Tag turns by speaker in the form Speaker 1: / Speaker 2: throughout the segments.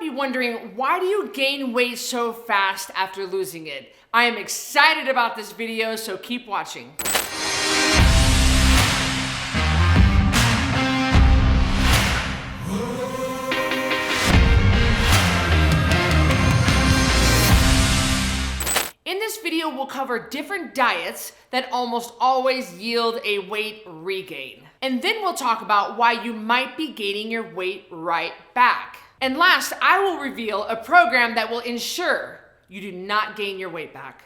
Speaker 1: be wondering, why do you gain weight so fast after losing it? I am excited about this video, so keep watching. In this video, we'll cover different diets that almost always yield a weight regain. And then we'll talk about why you might be gaining your weight right back. And last, I will reveal a program that will ensure you do not gain your weight back.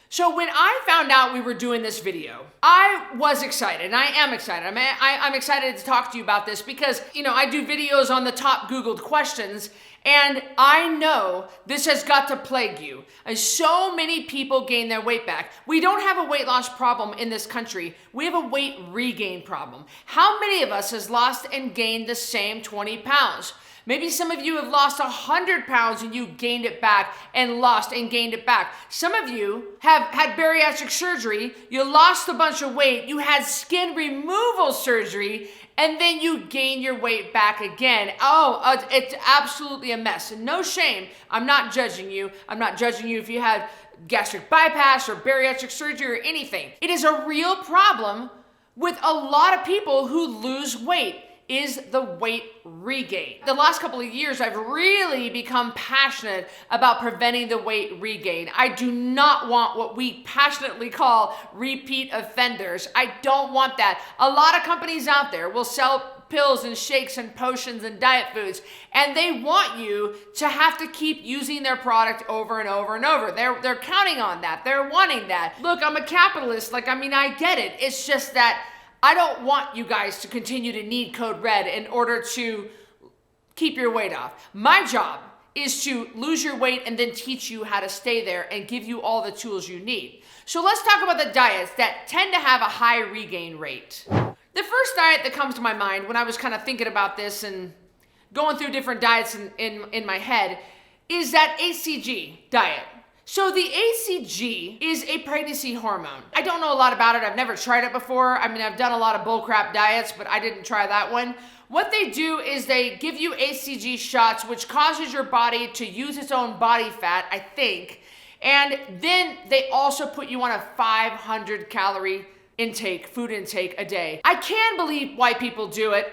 Speaker 1: So when I found out we were doing this video, I was excited, and I am excited. I'm excited to talk to you about this because, I do videos on the top Googled questions, and I know this has got to plague you. So many people gain their weight back. We don't have a weight loss problem in this country. We have a weight regain problem. How many of us has lost and gained the same 20 pounds? Maybe some of you have lost 100 pounds and you gained it back and lost and gained it back. Some of you have had bariatric surgery, you lost a bunch of weight, you had skin removal surgery, and then you gain your weight back again. It's absolutely a mess. No shame. I'm not judging you. I'm not judging you if you had gastric bypass or bariatric surgery or anything. It is a real problem with a lot of people who lose weight. Is the weight regain. The last couple of years, I've really become passionate about preventing the weight regain. I do not want what we passionately call repeat offenders. I don't want that. A lot of companies out there will sell pills and shakes and potions and diet foods, and they want you to have to keep using their product over and over and over. They're counting on that. They're wanting that. Look, I'm a capitalist. I get it. It's just that I don't want you guys to continue to need Code Red in order to keep your weight off. My job is to lose your weight and then teach you how to stay there and give you all the tools you need. So let's talk about the diets that tend to have a high regain rate. The first diet that comes to my mind when I was kind of thinking about this and going through different diets in my head is that HCG diet. So the HCG is a pregnancy hormone. I don't know a lot about it. I've never tried it before. I've done a lot of bullcrap diets, but I didn't try that one. What they do is they give you HCG shots, which causes your body to use its own body fat, I think. And then they also put you on a 500 calorie food intake a day. I can't believe why people do it.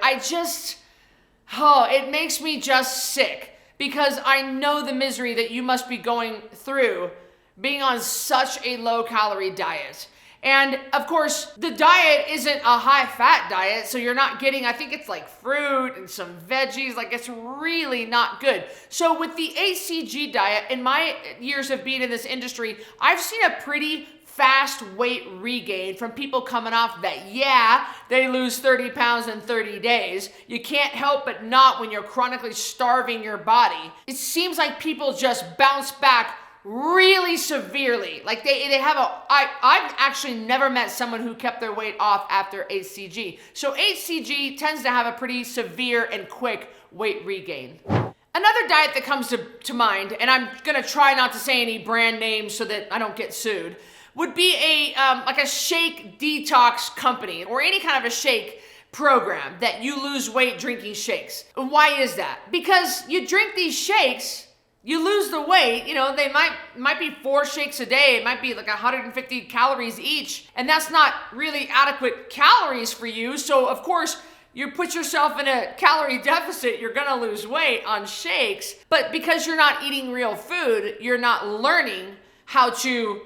Speaker 1: It makes me just sick. Because I know the misery that you must be going through being on such a low-calorie diet. And of course, the diet isn't a high-fat diet, so you're not getting, I think it's like fruit and some veggies, it's really not good. So with the HCG diet, in my years of being in this industry, I've seen a pretty fast weight regain from people coming off that, they lose 30 pounds in 30 days. You can't help but not when you're chronically starving your body. It seems like people just bounce back really severely. I've actually never met someone who kept their weight off after HCG. So HCG tends to have a pretty severe and quick weight regain. Another diet that comes to mind, and I'm gonna try not to say any brand names so that I don't get sued, would be a shake detox company or any kind of a shake program that you lose weight drinking shakes. Why is that? Because you drink these shakes, you lose the weight, they might be 4 shakes a day, it might be 150 calories each, and that's not really adequate calories for you. So of course, you put yourself in a calorie deficit, you're gonna lose weight on shakes, but because you're not eating real food, you're not learning how to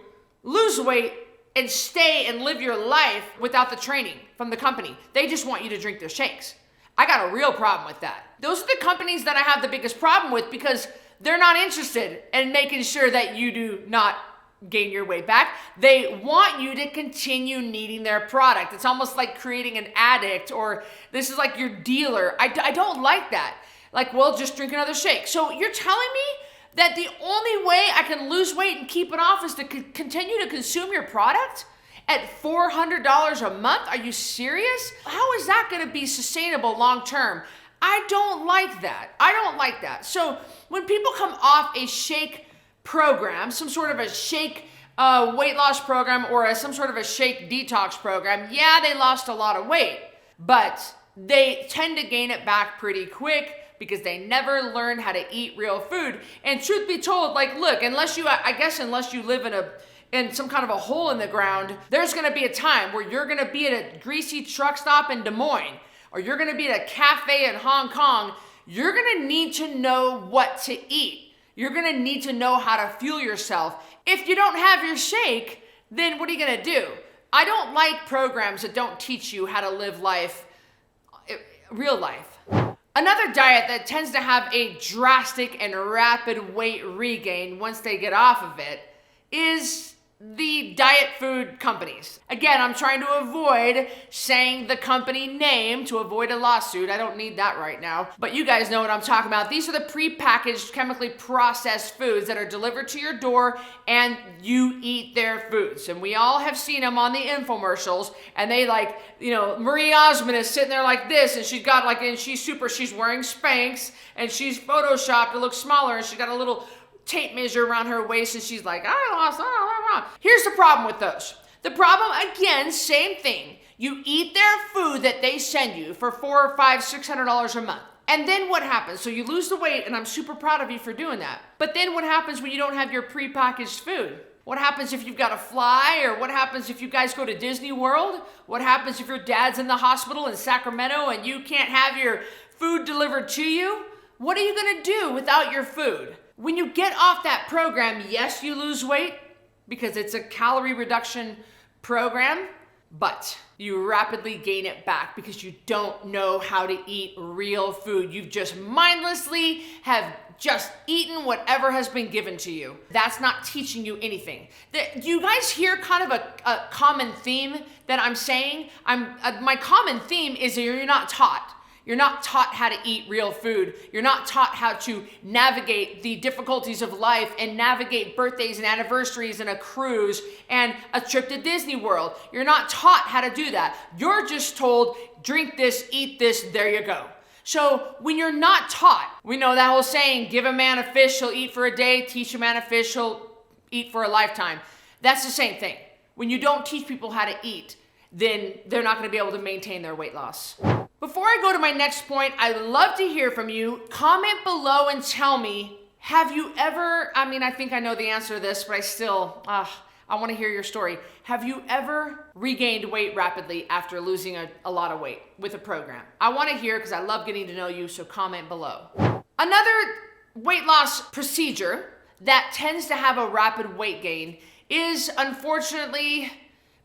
Speaker 1: lose weight and stay and live your life without the training from the company. They just want you to drink their shakes. I got a real problem with that. Those are the companies that I have the biggest problem with because they're not interested in making sure that you do not gain your weight back. They want you to continue needing their product. It's almost like creating an addict, or this is like your dealer. I don't like that. Just drink another shake. So you're telling me that the only way I can lose weight and keep it off is to continue to consume your product at $400 a month? Are you serious? How is that gonna be sustainable long term? I don't like that. So when people come off a shake program, some sort of a shake weight loss program or some sort of a shake detox program, they lost a lot of weight, but they tend to gain it back pretty quick because they never learned how to eat real food. And truth be told, like, look, unless you live in some kind of a hole in the ground, there's gonna be a time where you're gonna be at a greasy truck stop in Des Moines, or you're gonna be at a cafe in Hong Kong. You're gonna need to know what to eat. You're gonna need to know how to fuel yourself. If you don't have your shake, then what are you gonna do? I don't like programs that don't teach you how to live life, real life. Another diet that tends to have a drastic and rapid weight regain once they get off of it is the diet food companies. Again, I'm trying to avoid saying the company name to avoid a lawsuit. I don't need that right now, but you guys know what I'm talking about. These are the prepackaged, chemically processed foods that are delivered to your door, and you eat their foods. And we all have seen them on the infomercials, and they like, Marie Osmond is sitting there like this, and she's got she's wearing Spanx, and she's photoshopped to look smaller, and she's got a little tape measure around her waist, and she's like, I lost. Here's the problem with those. The problem, again, same thing. You eat their food that they send you for $400, $500, $600 a month. And then what happens? So you lose the weight, and I'm super proud of you for doing that. But then what happens when you don't have your prepackaged food? What happens if you've got to fly? Or what happens if you guys go to Disney World? What happens if your dad's in the hospital in Sacramento and you can't have your food delivered to you? What are you gonna do without your food? When you get off that program, yes, you lose weight because it's a calorie reduction program, but you rapidly gain it back because you don't know how to eat real food. You've just mindlessly have just eaten whatever has been given to you. That's not teaching you anything. Do you guys hear kind of a common theme that I'm saying? My common theme is that you're not taught. You're not taught how to eat real food. You're not taught how to navigate the difficulties of life and navigate birthdays and anniversaries and a cruise and a trip to Disney World. You're not taught how to do that. You're just told, drink this, eat this, there you go. So when you're not taught, we know that whole saying, give a man a fish, he'll eat for a day, teach a man a fish, he'll eat for a lifetime. That's the same thing. When you don't teach people how to eat, then they're not gonna be able to maintain their weight loss. Before I go to my next point, I'd love to hear from you. Comment below and tell me, have you ever, I think I know the answer to this, but I want to hear your story. Have you ever regained weight rapidly after losing a lot of weight with a program? I want to hear because I love getting to know you, so comment below. Another weight loss procedure that tends to have a rapid weight gain is, unfortunately,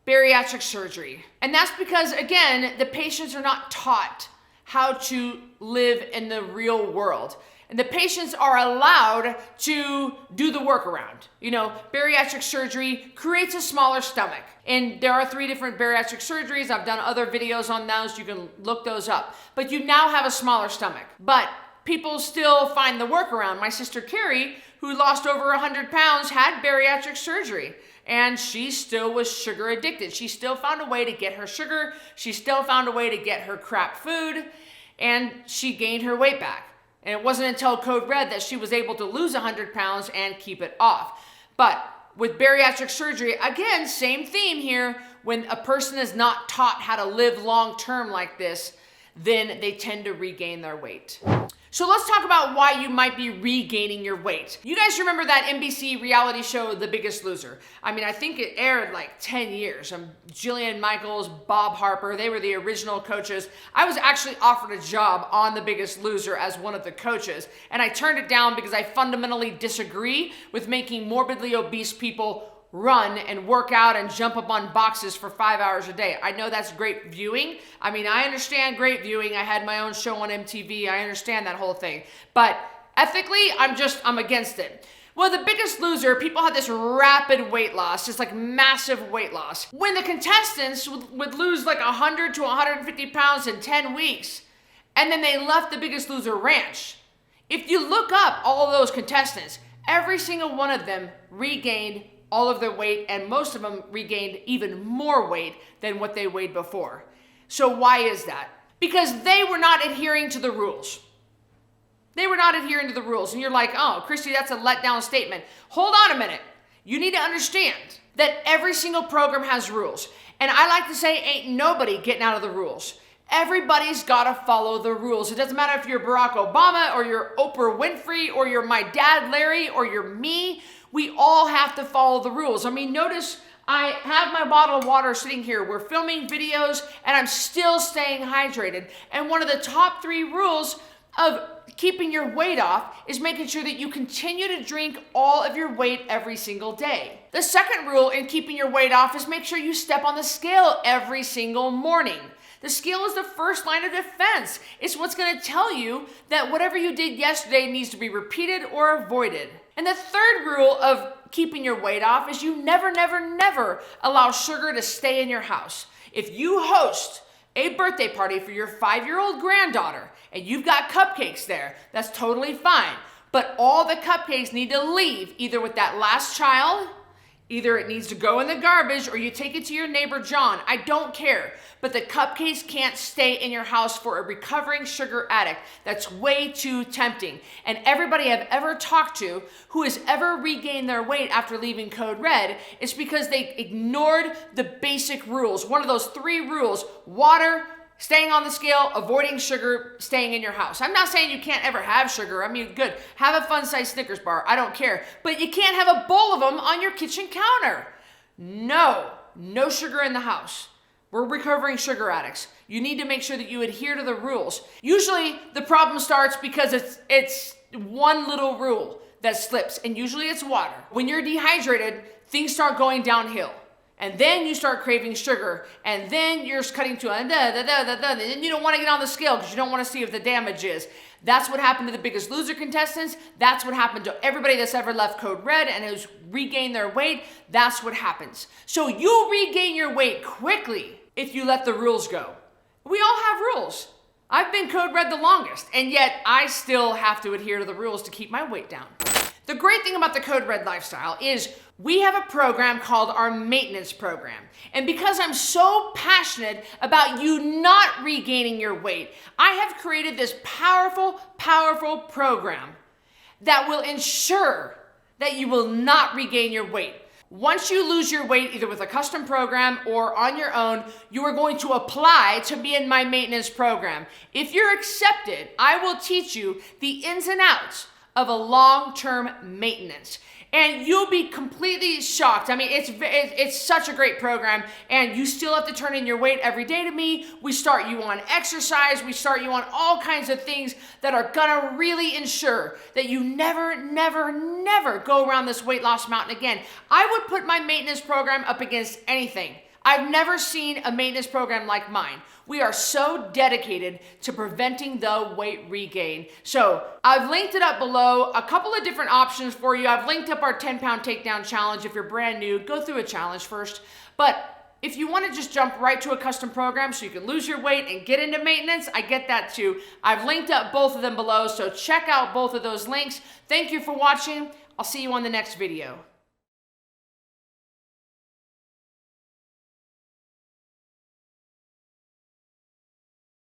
Speaker 1: bariatric surgery. And that's because, again, the patients are not taught how to live in the real world. And the patients are allowed to do the workaround. Bariatric surgery creates a smaller stomach. And there are 3 different bariatric surgeries. I've done other videos on those. You can look those up. But you now have a smaller stomach. But people still find the workaround. My sister Carrie, who lost over 100 pounds, had bariatric surgery. And she still was sugar addicted. She still found a way to get her sugar. She still found a way to get her crap food. And she gained her weight back. And it wasn't until Code Red that she was able to lose 100 pounds and keep it off. But with bariatric surgery, again, same theme here. When a person is not taught how to live long-term like this, then they tend to regain their weight. So let's talk about why you might be regaining your weight. You guys remember that NBC reality show, The Biggest Loser? I think it aired like 10 years. Jillian Michaels, Bob Harper, they were the original coaches. I was actually offered a job on The Biggest Loser as one of the coaches, and I turned it down because I fundamentally disagree with making morbidly obese people run and work out and jump up on boxes for 5 hours a day. I know that's great viewing. I understand great viewing. I had my own show on MTV. I understand that whole thing. But ethically, I'm against it. Well, The Biggest Loser, people had this rapid weight loss, just like massive weight loss. When the contestants would lose like 100 to 150 pounds in 10 weeks, and then they left The Biggest Loser ranch. If you look up all of those contestants, every single one of them regained all of their weight, and most of them regained even more weight than what they weighed before. So why is that? Because they were not adhering to the rules. They were not adhering to the rules. And you're like, oh, Cristy, that's a letdown statement. Hold on a minute. You need to understand that every single program has rules. And I like to say, ain't nobody getting out of the rules. Everybody's gotta follow the rules. It doesn't matter if you're Barack Obama or you're Oprah Winfrey or you're my dad Larry or you're me. We all have to follow the rules. I mean, notice I have my bottle of water sitting here. We're filming videos and I'm still staying hydrated. And one of the top 3 rules of keeping your weight off is making sure that you continue to drink all of your weight every single day. The second rule in keeping your weight off is make sure you step on the scale every single morning. The scale is the first line of defense. It's what's gonna tell you that whatever you did yesterday needs to be repeated or avoided. And the third rule of keeping your weight off is you never, never, never allow sugar to stay in your house. If you host a birthday party for your 5-year-old granddaughter and you've got cupcakes there, that's totally fine. But all the cupcakes need to leave either with that last child, either it needs to go in the garbage or you take it to your neighbor John. I don't care. But the cupcakes can't stay in your house for a recovering sugar addict. That's way too tempting. And everybody I've ever talked to who has ever regained their weight after leaving Code Red is because they ignored the basic rules. One of those 3 rules: water, staying on the scale, avoiding sugar, staying in your house. I'm not saying you can't ever have sugar. I mean, good. Have a fun-sized Snickers bar. I don't care. But you can't have a bowl of them on your kitchen counter. No sugar in the house. We're recovering sugar addicts. You need to make sure that you adhere to the rules. Usually the problem starts because it's one little rule that slips, and usually it's water. When you're dehydrated, things start going downhill. And then you start craving sugar, and then you're cutting to and then you don't want to get on the scale because you don't want to see what the damage is. That's what happened to the Biggest Loser contestants. That's what happened to everybody that's ever left Code Red and has regained their weight. That's what happens. So you'll regain your weight quickly if you let the rules go. We all have rules. I've been Code Red the longest, and yet I still have to adhere to the rules to keep my weight down. The great thing about the Code Red lifestyle is we have a program called our maintenance program. And because I'm so passionate about you not regaining your weight, I have created this powerful, powerful program that will ensure that you will not regain your weight. Once you lose your weight, either with a custom program or on your own, you are going to apply to be in my maintenance program. If you're accepted, I will teach you the ins and outs of a long-term maintenance. And you'll be completely shocked. I mean, it's such a great program, and you still have to turn in your weight every day to me. We start you on exercise. We start you on all kinds of things that are gonna really ensure that you never, never, never go around this weight loss mountain again. I would put my maintenance program up against anything. I've never seen a maintenance program like mine. We are so dedicated to preventing the weight regain. So I've linked it up below, a couple of different options for you. I've linked up our 10-pound takedown challenge. If you're brand new, go through a challenge first. But if you want to just jump right to a custom program so you can lose your weight and get into maintenance, I get that too. I've linked up both of them below, so check out both of those links. Thank you for watching. I'll see you on the next video.